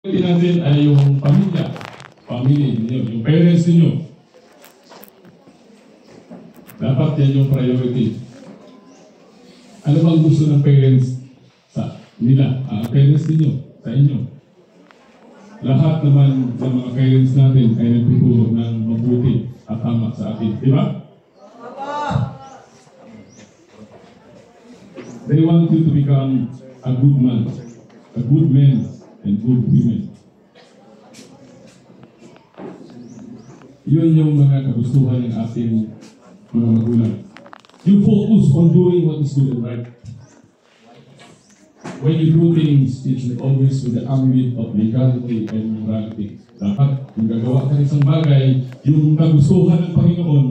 natin ay yung pamilya ninyo, yung parents ninyo. Dapat yan yung priority. Ano bang gusto ng parents sa nila? Parents ninyo, sa inyo. Lahat naman ng mga parents natin ay nagtuturo ng mabuti at tama sa atin. Di ba? They want you to become a good man, and good women. Yun yung mga kagustuhan ng ating mga magulang. You focus on doing what is good and right. When you do things, it should always be the ambit of legality and morality. Dapat, kung gagawa ka ng isang bagay, yung kagustuhan ng Panginoon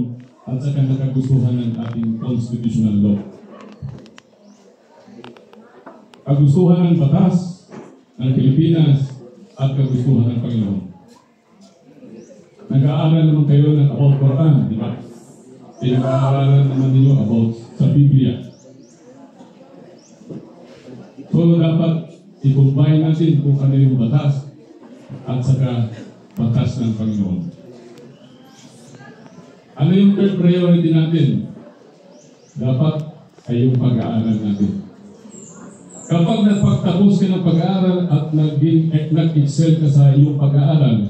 at saka nakagustuhan ng ating constitutional law. Kagustuhan ng batas ng Pilipinas at kagustuhan ng Panginoon. Nag-aaral naman kayo ng about Quran, di ba? Pinag-aaralan naman ninyo about sa Biblia. So dapat i-combine natin kung ano yung batas at saka batas ng Panginoon. Ano yung third priority natin? Dapat ay yung pag-aaral natin. Kapag nagpagtapos ka ng pag-aaral at nag-excel ka sa iyong pag-aaral,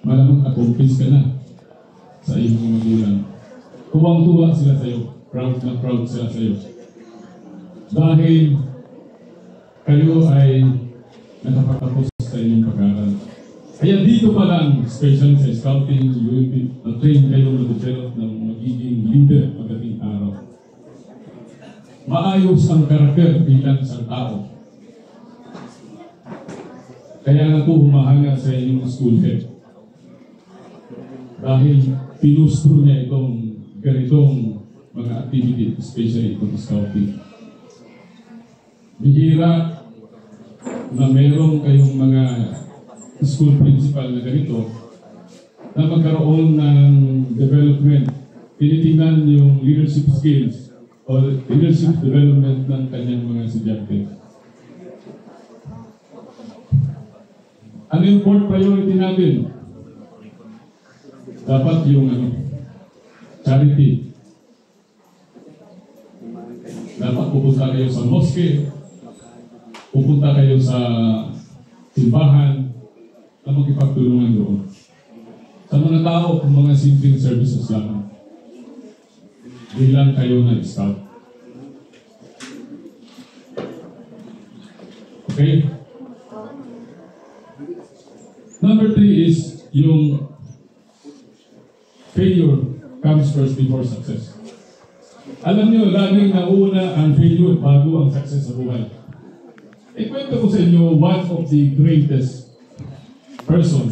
malamang accomplish ka na sa iyong mga magulang. Tuwang-tuwa sila sa iyo. Proud na proud sila sa iyo. Dahil kayo ay nakapagtapos sa iyong pag-aaral. Kaya dito pa lang, especially sa scouting, you will be trained kayo na develop ng magiging leader pagdating araw. Maayos ang karakter bilang isang tao. Kaya na ito humahanga sa inyong school head. Dahil pinustro niya itong ganitong mga activity, especially itong scouting. Bihira na meron kayong mga school principal na ganito na magkaroon ng development. Tinitingnan yung leadership skills o leadership development ng kanyang mga estudyante. Ano yung fourth priority natin? Dapat yung charity. Dapat pupunta kayo sa mosque, pupunta kayo sa simbahan na magkipagtulungan doon. Sa mga tao, kung mga simpleng services lang, bilang kayo na scout. Okay? Number 3 is yung failure comes first before success. Alam nyo, laging nauna ang failure bago ang success sa buhay. Ikwento ko sa inyo one of the greatest person